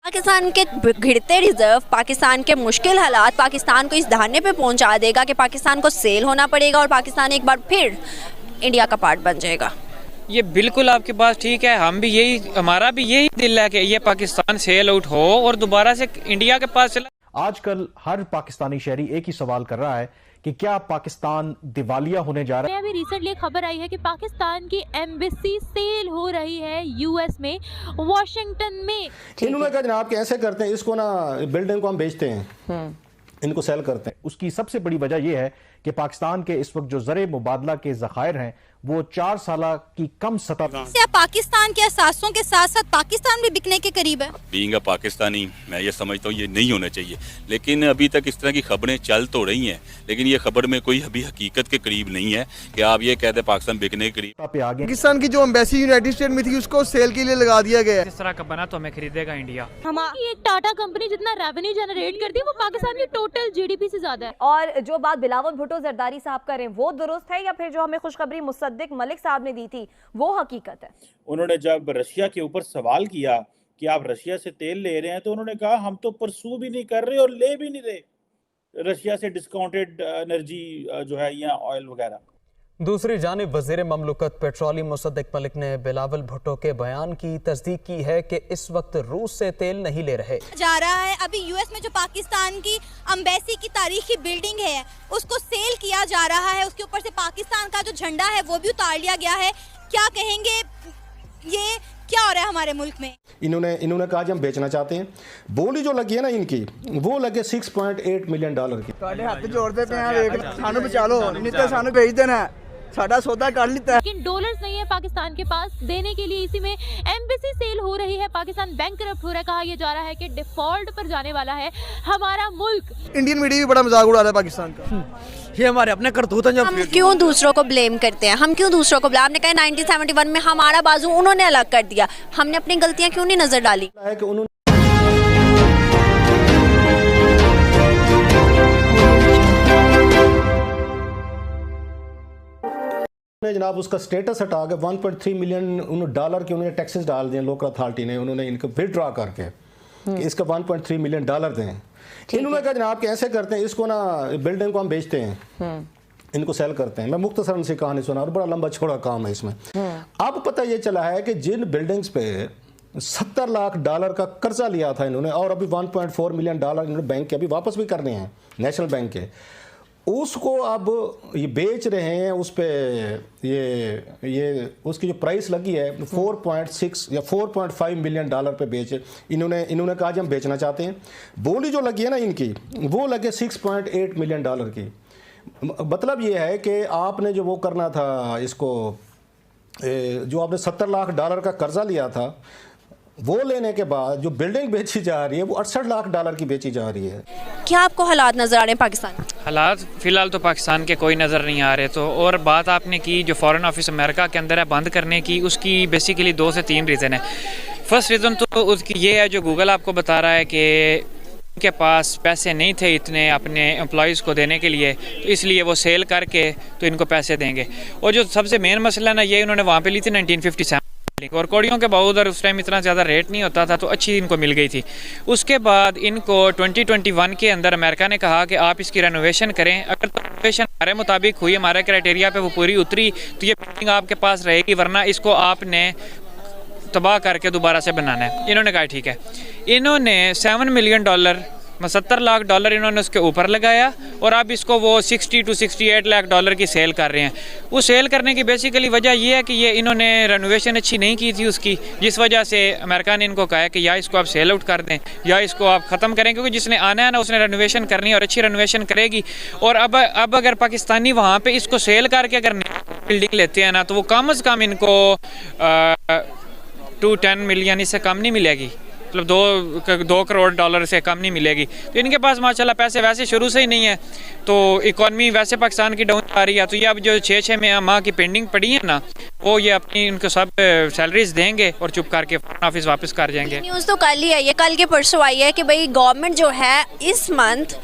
पाकिस्तान के घिरते रिजर्व, पाकिस्तान के मुश्किल हालात पाकिस्तान को इस धरने पे पहुंचा देगा कि पाकिस्तान को सेल होना पड़ेगा और पाकिस्तान एक बार फिर इंडिया का पार्ट बन जाएगा। ये बिल्कुल आपकी बात ठीक है। हम भी यही, हमारा भी यही दिल है कि ये पाकिस्तान सेल आउट हो और दोबारा से इंडिया के पास चला। आजकल हर पाकिस्तानी शहरी एक ही सवाल कर रहा है कि क्या पाकिस्तान दिवालिया होने जा रहा है। अभी रिसेंटली खबर आई है कि पाकिस्तान की एम्बेसी सेल हो रही है यूएस में, वॉशिंगटन में। इन्होंने कहा जनाब कि ऐसे करते हैं, इसको ना बिल्डिंग को हम बेचते हैं, इनको सेल करते हैं। उसकी सबसे बड़ी वजह यह है कि पाकिस्तान के इस वक्त जो ज़रे मुबादला के ज़खायर हैं वो 4 साल की कम सतह। क्या पाकिस्तान के असासों के साथ साथ पाकिस्तान भी बिकने के करीब है? बीइंग अ पाकिस्तानी मैं ये समझता हूँ ये नहीं होना चाहिए, लेकिन अभी तक इस तरह की खबरें चल तो रही हैं, लेकिन ये खबर में कोई अभी हकीकत के करीब नहीं है कि आप ये कहते पाकिस्तान बिकने के करीब। पाकिस्तान की जो एम्बेसी यूनाइटेड स्टेट में थी उसको सेल के लिए लगा दिया गया है। इस तरह का बना तो हमें खरीदेगा इंडिया। हमारी एक टाटा कंपनी जितना रेवेन्यू जनरेट करती है वो पाकिस्तान की टोटल जीडीपी से ज्यादा है। और जो बात बिलावल भुट्टो जरदारी साहब कर रहे हैं वो दुरुस्त है या फिर जो हमें खुशखबरी मुसद्दिक मलिक साहब ने दी थी वो हकीकत है? उन्होंने जब रशिया के ऊपर सवाल किया कि आप रशिया से तेल ले रहे हैं तो उन्होंने कहा हम तो परसू भी नहीं कर रहे और ले भी नहीं रहे रशिया से डिस्काउंटेड एनर्जी जो है या ऑयल वगैरह। दूसरी जानिब वज़ीर ममलकत पेट्रोलियम मुसद्दिक मलिक ने बिलावल भुट्टो के बयान की तस्दीक की है कि इस वक्त रूस से तेल नहीं ले रहे जा रहा है। अभी यूएस में जो पाकिस्तान की एम्बेसी की तारीखी बिल्डिंग है उसको सेल किया जा रहा है, उसके ऊपर से पाकिस्तान का जो झंडा है वो भी उतार लिया गया है। क्या कहेंगे, ये क्या हो रहा है हमारे मुल्क में? इन्होंने कहा कि हम बेचना चाहते हैं। बोली जो लगी है ना इनकी वो लगे $6.8 मिलियन की। हाथ जोड़ देते हैं, सानू बचा लो, नहीं तो सानू भेज देना, साडा सौदा कर लेता है। लेकिन डॉलर्स नहीं है पाकिस्तान के पास देने के लिए, इसी में एम्बेसी सेल हो रही है, पाकिस्तान बैंकरप्ट हो रहा है। कहा यह जा रहा है कि डिफॉल्ट पर जाने वाला है हमारा मुल्क। इंडियन मीडिया भी बड़ा मजाक उड़ा रहा है पाकिस्तान का। ये हमारे अपने करतूत हैं। हम क्यों दूसरों को ब्लेम करते हैं? हम क्यों दूसरों को ब्लेम? आपने कहा 1971 में हमारा बाजू उन्होंने अलग कर दिया, हमने अपनी गलतियां क्यों नहीं नजर डाली? जनाब उसका स्टेटस हटा के $1.3 मिलियन के उन्होंने टैक्सेस डाल दिए लोकल अथॉरिटी ने, उन्होंने इनको विथड्रॉ करके कि इसका $1.3 मिलियन दें। इन्होंने कहा जनाब कि ऐसे करते हैं, इसको ना बिल्डिंग को हम बेचते हैं, इनको सेल करते हैं। मैं मुख्तसरन सी कहानी सुना और बड़ा लंबा छोड़ा काम है इसमें। अब पता ये चला है कि जिन बिल्डिंग्स पे $70 लाख का कर्जा लिया था इन्होंने और अभी $1.4 मिलियन इन्होंने बैंक के अभी वापस भी करने हैं, नेशनल बैंक के, उसको अब ये बेच रहे हैं। उस पे ये उसकी जो प्राइस लगी है 4.6 या $4.5 मिलियन पे बेचे इन्होंने कहा कि हम बेचना चाहते हैं। बोली जो लगी है ना इनकी वो लगे $6.8 मिलियन की। मतलब ये है कि आपने जो वो करना था, इसको जो आपने $70 लाख का कर्जा लिया था वो लेने के बाद जो बिल्डिंग बेची जा रही है वो $68 लाख की बेची जा रही है। क्या आपको हालात नजर आ रहे हैं पाकिस्तान? हालात फिलहाल तो पाकिस्तान के कोई नज़र नहीं आ रहे। तो और बात आपने की जो फॉरेन ऑफिस अमेरिका के अंदर है बंद करने की, उसकी बेसिकली 2 से 3 रीज़न है। फर्स्ट रीज़न तो उसकी ये है जो गूगल आपको बता रहा है कि उनके पास पैसे नहीं थे इतने अपने एम्प्लॉयज़ को देने के लिए, तो इसलिए वो सेल करके तो इनको पैसे देंगे। और जो सबसे मेन मसला ना ये उन्होंने वहाँ पे ली थी 1957 और कौड़ियों के बाद उधर उस टाइम इतना ज़्यादा रेट नहीं होता था तो अच्छी इनको मिल गई थी। उसके बाद इनको 2021 के अंदर अमेरिका ने कहा कि आप इसकी रेनोवेशन करें। अगर तो रेनोवेशन हमारे मुताबिक हुई, हमारे क्राइटेरिया पे वो पूरी उतरी तो ये बिल्डिंग आपके पास रहेगी, वरना इसको आपने तबाह करके दोबारा से बनाना है। इन्होंने कहा ठीक है। इन्होंने $7 मिलियन $70 लाख इन्होंने उसके ऊपर लगाया और अब इसको वो $60 to $68 लाख की सेल कर रहे हैं। वो सेल करने की बेसिकली वजह ये है कि ये इन्होंने रेनोवेशन अच्छी नहीं की थी उसकी, जिस वजह से अमेरिका ने इनको कहा है कि या इसको आप सेल आउट कर दें या इसको आप ख़त्म करें, क्योंकि जिसने आना है ना उसने रेनोवेशन करनी है और अच्छी रेनोवेशन करेगी। और अब अगर पाकिस्तानी वहाँ पर इसको सेल करके अगर बिल्डिंग लेते हैं ना तो वो कम अज़ कम इनको 2-10 मिलियन इससे कम नहीं मिलेगी, मतलब $2 करोड़ से कम नहीं मिलेगी। तो इनके पास माशाल्लाह पैसे वैसे शुरू से ही नहीं है, तो इकॉनमी वैसे पाकिस्तान की डाउन आ रही है। तो ये अब जो 6 माह की पेंडिंग पड़ी है ना वो ये अपनी इनको सब सैलरीज देंगे और चुप करके ऑफिस वापस कर जाएंगे। न्यूज़ तो कल ही है, ये कल के परसों आई है कि भाई गवर्नमेंट जो है इस मंथ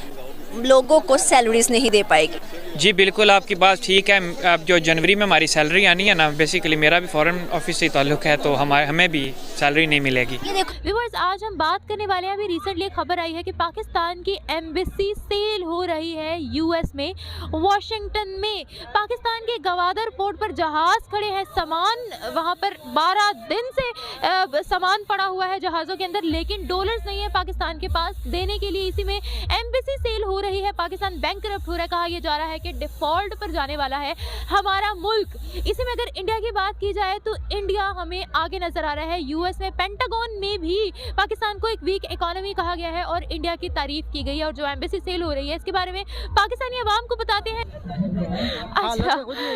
लोगों को सैलरीज नहीं दे पाएगी। जी बिल्कुल, आपकी बात ठीक है। अब जो जनवरी में हमारी सैलरी आनी है ना, बेसिकली मेरा भी फॉरेन ऑफिस से ताल्लुक़ है, तो हमें भी सैलरी नहीं मिलेगी। व्यूअर्स, आज हम बात करने वाले हैं, अभी रिसेंटली खबर आई है कि पाकिस्तान की एम्बेसी सेल हो रही है यूएस में, वॉशिंगटन में। पाकिस्तान के गवादर पोर्ट पर जहाज़ खड़े हैं, सामान वहाँ पर 12 दिन से सामान पड़ा हुआ है जहाज़ों के अंदर, लेकिन डॉलर्स नहीं है पाकिस्तान के पास देने के लिए। इसी में एम्बेसी सेल हो रही है, पाकिस्तान बैंकरप्ट हो रहा है, कहा यह जा रहा है कि डिफॉल्ट पर जाने वाला है हमारा मुल्क। इसी में अगर इंडिया की बात की जाए तो इंडिया हमें आगे नजर आ रहा है। यूएस में पेंटागन में भी पाकिस्तान को एक वीक इकोनॉमी कहा गया है और इंडिया की तारीफ की गई है। और जो एम्बेसी सेल हो रही है इसके बारे में पाकिस्तानी अवाम को बताते हैं।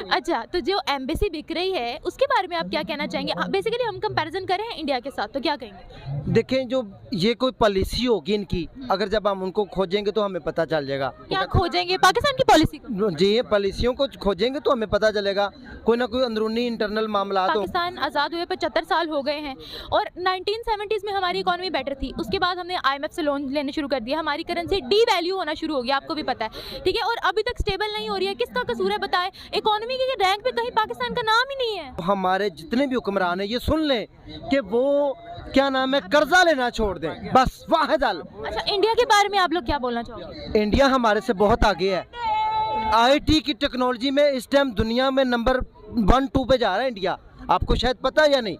अच्छा, तो जो एम्बेसी बिक रही है उसके बारे में आप क्या कहना चाहेंगे? बेसिकली हम कंपैरिजन कर रहे हैं इंडिया के साथ, तो क्या कहेंगे? देखें, जो ये कोई पॉलिसी होगी इनकी, अगर जब हम उनको खोजेंगे तो हमें पता चल जाएगा। क्या खोजेंगे? पाकिस्तान की पॉलिसी को? जी, ये पॉलिसियों को खोजेंगे तो हमें पता चलेगा। कोई ना कोई अंदरूनी इंटरनल मामला। पाकिस्तान आज़ाद हुए 75 साल हो गए हैं और 1970s में हमारी इकोनॉमी बेटर थी। उसके बाद हमने IMF से लोन लेने शुरू कर दिया, हमारी करेंसी डी वैल्यू होना शुरू हो गया, आपको भी पता है, ठीक है। और अभी तक स्टेबल नहीं हो रही है, किसका कसूर है बताएं? इकोनॉमी के रैंक पे कहीं पाकिस्तान का नाम ही नहीं है। हमारे जितने भी हुक्मरान हैं ये सुन लें कि वो क्या नाम है, कर्जा लेना छोड़ दें, बस वाहिद हल। अच्छा, इंडिया के बारे में आप लोग क्या बोलना चाहोगे? इंडिया हमारे से बहुत आगे है। IT की टेक्नोलॉजी में इस टाइम दुनिया में नंबर 1-2 पे जा रहा है इंडिया, आपको शायद पता है या नहीं।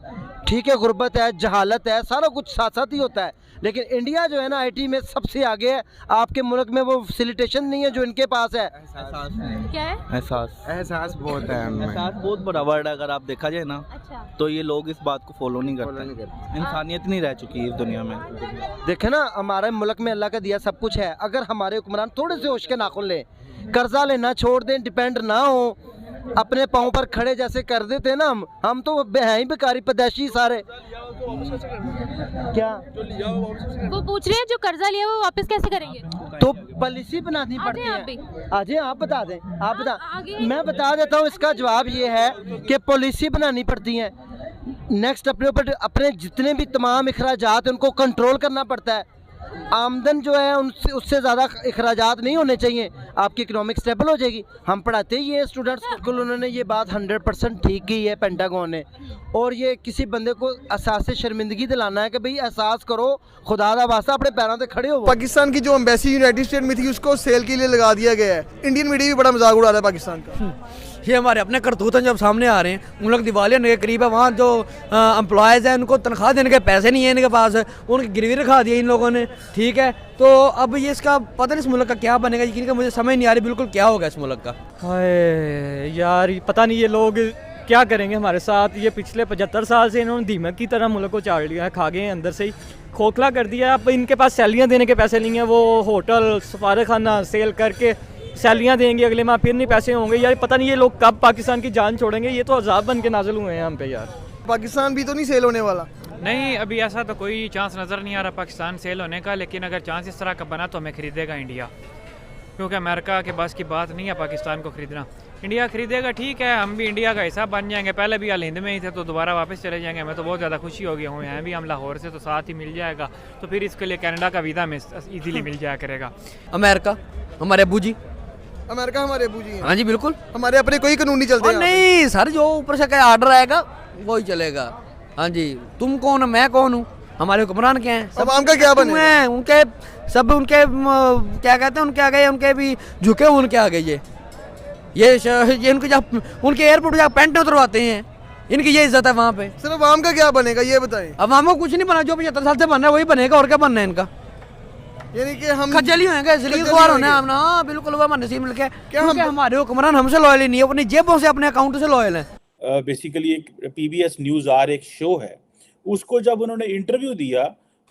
ठीक है, गुर्बत है, जहालत है, सारा कुछ साथ साथ ही होता है, लेकिन इंडिया जो है ना IT में सबसे आगे है। आपके मुल्क में वो फैसिलिटेशन नहीं है जो इनके पास है। क्या है? एहसास बहुत है, एहसास बहुत बड़ा वर्ड है। अगर आप देखा जाए ना, अच्छा, तो ये लोग इस बात को फॉलो नहीं करते। इंसानियत नहीं रह चुकी है इस दुनिया में। देखे ना, हमारे मुल्क में अल्लाह का दिया सब कुछ है। अगर हमारे हुक्मरान थोड़े से होश के नाखुन लें, कर्जा लेना छोड़ दें, डिपेंड ना हो, अपने पाँव पर खड़े जैसे कर देते ना, हम तो हैं ही बेकारी पैदाशी सारे। क्या वो पूछ रहे हैं जो कर्जा लिया वो वापस कैसे करेंगे? तो पॉलिसी बनानी पड़ती है। आज आप बता दें, आप बता, मैं बता देता हूँ। इसका जवाब ये है कि पॉलिसी बनानी पड़ती है। नेक्स्ट अपने ऊपर अपने जितने भी तमाम अखराजात उनको कंट्रोल करना पड़ता है। आमदन जो है उससे ज़्यादा अखराजात नहीं होने चाहिए, आपकी इकोनॉमिक स्टेबल हो जाएगी। हम पढ़ाते ही ये स्टूडेंट्स, बिल्कुल उन्होंने ये बात 100% ठीक की है पेंटागन ने। और ये किसी बंदे को एहसास से शर्मिंदगी दिलाना है कि भाई एहसास करो, खुदा दा वास्ता अपने पैरों पे खड़े हो। पाकिस्तान की जो एम्बेसी यूनाइटेड स्टेट में थी उसको सेल के लिए लगा दिया गया है। इंडियन मीडिया भी बड़ा मजाक उड़ा रहा है पाकिस्तान का। ये हमारे अपने करतूत हैं जब सामने आ रहे हैं। उन लोग दिवालिया के करीब है, वहाँ जो एम्प्लॉयज़ हैं उनको तनख्वाह देने के पैसे नहीं है इनके पास, उनकी गिरवी रखा दी इन लोगों ने, ठीक है। तो अब ये इसका पता नहीं इस मुल्क का क्या बनेगा, यकीन का मुझे समझ नहीं आ रही बिल्कुल क्या होगा इस मुल्क का। हाय यार, पता नहीं ये लोग क्या करेंगे हमारे साथ। ये पिछले 75 साल से इन्होंने दीमक की तरह मुल्क को चाड़ लिया है, खा गए हैं, अंदर से ही खोखला कर दिया। अब इनके पास सैलरियाँ देने के पैसे नहीं हैं, वो होटल सफारत खाना सेल करके सैलरियाँ देंगे, अगले माह फिर नहीं पैसे होंगे। यार पता नहीं ये लोग कब पाकिस्तान की जान छोड़ेंगे, ये तो अजाब बन के नाजिल हुए हैं हम पे यार। पाकिस्तान भी तो नहीं सेल होने वाला। नहीं, अभी ऐसा तो कोई चांस नज़र नहीं आ रहा पाकिस्तान सेल होने का, लेकिन अगर चांस इस तरह का बना तो हमें ख़रीदेगा इंडिया, क्योंकि अमेरिका के पास की बात नहीं है पाकिस्तान को ख़रीदना। इंडिया ख़रीदेगा, ठीक है, हम भी इंडिया का हिस्सा बन जाएंगे। पहले भी अल हिंद में ही थे तो दोबारा वापस चले जाएंगे। हमें तो बहुत ज़्यादा खुशी होगी, हूँ यहाँ भी हम लाहौर से तो साथ ही मिल जाएगा, तो फिर इसके लिए कनाडा का वीज़ा में ईजीली मिल जाया करेगा। अमेरिका हमारे अबू जी, अमेरिका हमारे अबू जी हैं। हाँ जी बिल्कुल, हमारे अपने कोई कानून नहीं चलते। नहीं सर, जो ऊपर से क्या आर्डर आएगा वही चलेगा। हाँ जी, तुम कौन, मैं कौन हूँ, हमारे हुक्मरान क्या हैं, सब आम का क्या बने हैं, उनके सब उनके क्या कहते हैं, उनके आगे उनके भी झुके हुए उनके आगे। ये उनके जब उनके एयरपोर्ट जब पेंट उतरवाते हैं, इनकी ये इज्जत है वहाँ पे। सिर्फ अवाम का क्या बनेगा ये बताएं। अवाम को कुछ नहीं बना, जो 75 साल से बनना है वही बनेगा, और क्या बनना है इनका। यानी कि हम खज्जली होंगे, इसलिए ख्वार होना है। हाँ बिल्कुल, वो नसीब मिल के, क्योंकि हमारे हुक्मरान हमसे लॉयल नहीं है, अपनी जेबों से अपने अकाउंट से लॉयल है। बेसिकली एक PBS न्यूज़ आर एक शो है, उसको जब उन्होंने इंटरव्यू दिया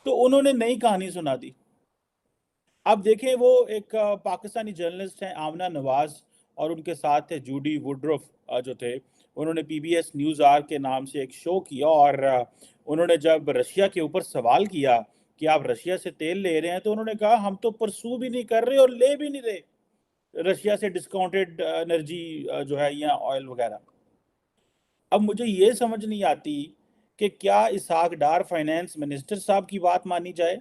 तो उन्होंने नई कहानी सुना दी। अब देखें, वो एक पाकिस्तानी जर्नलिस्ट हैं आमना नवाज, और उनके साथ थे जूडी वुडरूफ जो थे। उन्होंने PBS न्यूज़ आर के नाम से एक शो किया, और उन्होंने जब रशिया के ऊपर सवाल किया कि आप रशिया से तेल ले रहे हैं, तो उन्होंने कहा हम तो परसू भी नहीं कर रहे और ले भी नहीं रहे रशिया से डिस्काउंटेड एनर्जी जो है या ऑयल वगैरह। अब मुझे ये समझ नहीं आती कि क्या इसहाक डार फाइनेंस मिनिस्टर साहब की बात मानी जाए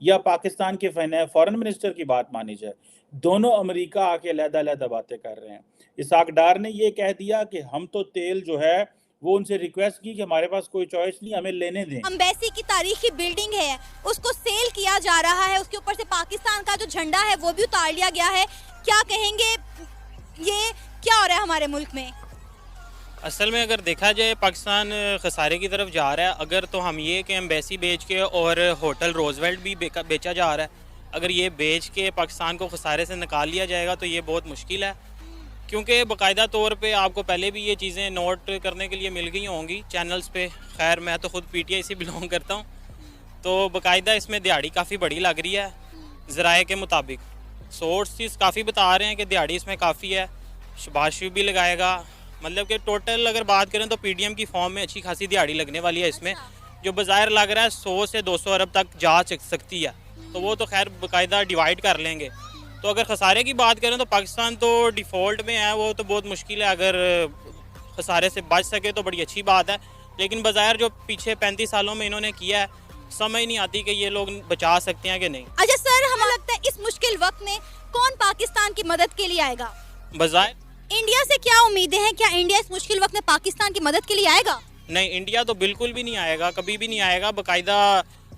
या पाकिस्तान के फॉरेन मिनिस्टर की बात मानी जाए, दोनों अमेरिका आके अलग-अलग बातें कर रहे हैं। इसहाक डार ने ये कह दिया कि हम तो तेल जो है वो उनसे रिक्वेस्ट की कि हमारे पास कोई चॉइस नहीं, हमें लेने दें। एम्बेसी की तारीखी बिल्डिंग है, उसको सेल किया जा रहा है, उसके ऊपर से पाकिस्तान का जो झंडा है वो भी उतार लिया गया है। क्या कहेंगे, ये क्या हो रहा है हमारे मुल्क में? असल में अगर देखा जाए पाकिस्तान खसारे की तरफ जा रहा है। अगर तो हम ये कि एम्बेसी बेच के और होटल रोजवेल्ट भी बेचा जा रहा है, अगर ये बेच के पाकिस्तान को खसारे से निकाल लिया जाएगा तो ये बहुत मुश्किल है, क्योंकि बाकायदा तौर पे आपको पहले भी ये चीज़ें नोट करने के लिए मिल गई होंगी चैनल्स पे। खैर मैं तो ख़ुद PTI से बिलोंग करता हूँ, तो बाकायदा इसमें दिहाड़ी काफ़ी बड़ी लग रही है। ज़राए के मुताबिक सोर्सेस काफ़ी बता रहे हैं कि दिहाड़ी इसमें काफ़ी है। शबाज शरीफ भी लगाएगा, मतलब कि टोटल अगर बात करें तो PDM की फॉर्म में अच्छी खासी दिहाड़ी लगने वाली है इसमें, जो बाज़ाहिर लग रहा है 100 से 200 अरब तक जा सकती है। तो वो तो खैर बाकायदा डिवाइड कर लेंगे। तो अगर खसारे की बात करें तो पाकिस्तान तो डिफ़ॉल्ट में है, वो तो बहुत मुश्किल है। अगर खसारे से बच सके तो बड़ी अच्छी बात है, लेकिन बाज़ाहिर जो पीछे 35 सालों में इन्होंने किया है, समझ नहीं आती कि ये लोग बचा सकते हैं कि नहीं। अच्छा सर, हमें लगता है इस मुश्किल वक्त में कौन पाकिस्तान की मदद के लिए आएगा? बाज़ाहिर इंडिया से क्या उम्मीदें हैं? क्या इंडिया इस मुश्किल वक्त में पाकिस्तान की मदद के लिए आएगा? नहीं, इंडिया तो बिल्कुल भी नहीं आएगा, कभी भी नहीं आएगा। बाकायदा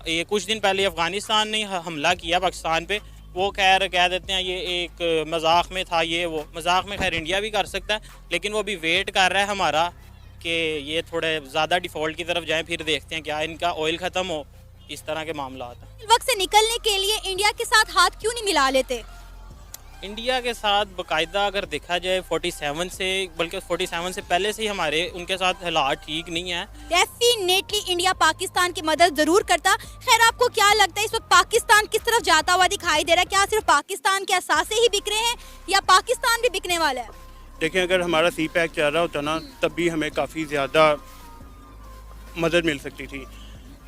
ये कुछ दिन पहले अफ़गानिस्तान ने हमला किया पाकिस्तान पे, वो खैर कह देते हैं ये एक मजाक में था, ये वो मजाक में खैर इंडिया भी कर सकता है, लेकिन वो भी वेट कर रहा है हमारा कि ये थोड़े ज़्यादा डिफ़ॉल्ट की तरफ जाएं, फिर देखते हैं क्या इनका ऑयल ख़त्म हो, इस तरह के मामला आता है। वक्त से निकलने के लिए इंडिया के साथ हाथ क्यों नहीं मिला लेते? इंडिया के साथ बाकायदा अगर देखा जाए 47 से, बल्कि 47 से पहले से ही हमारे उनके साथ हालात ठीक नहीं है। डेफिनेटली इंडिया पाकिस्तान की मदद जरूर करता। खैर आपको क्या लगता है इस वक्त पाकिस्तान किस तरफ जाता हुआ दिखाई दे रहा है? क्या सिर्फ पाकिस्तान के असासे ही बिक रहे हैं या पाकिस्तान भी बिकने वाला है? देखिए, अगर हमारा CPEC चल रहा होता ना तब भी हमें काफ़ी ज़्यादा मदद मिल सकती थी,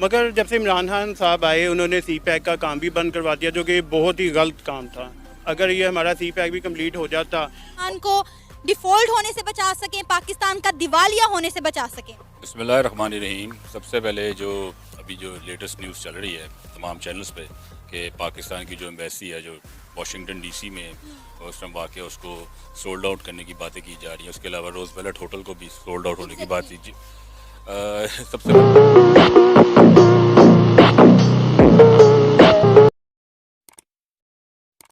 मगर जब से इमरान खान साहब आए उन्होंने CPEC का काम भी बंद करवा दिया, जो कि बहुत ही गलत काम था। अगर ये हमारा CPEC भी कंप्लीट हो जाता, पाकिस्तान को डिफॉल्ट होने से बचा सकें, पाकिस्तान का दिवालिया होने से बचा सकें। बिस्मिल्लाहिर्रहमानिर्रहीम। सबसे पहले जो अभी जो लेटेस्ट न्यूज़ चल रही है तमाम चैनल्स पे कि पाकिस्तान की जो एम्बेसी है जो वाशिंगटन DC में उस टाइम वाक़ उसको सोल्ड आउट करने की बातें की जा रही हैं। उसके अलावा रोज़वेल्ट होटल को भी सोल्ड आउट होने की बात कीजिए। सबसे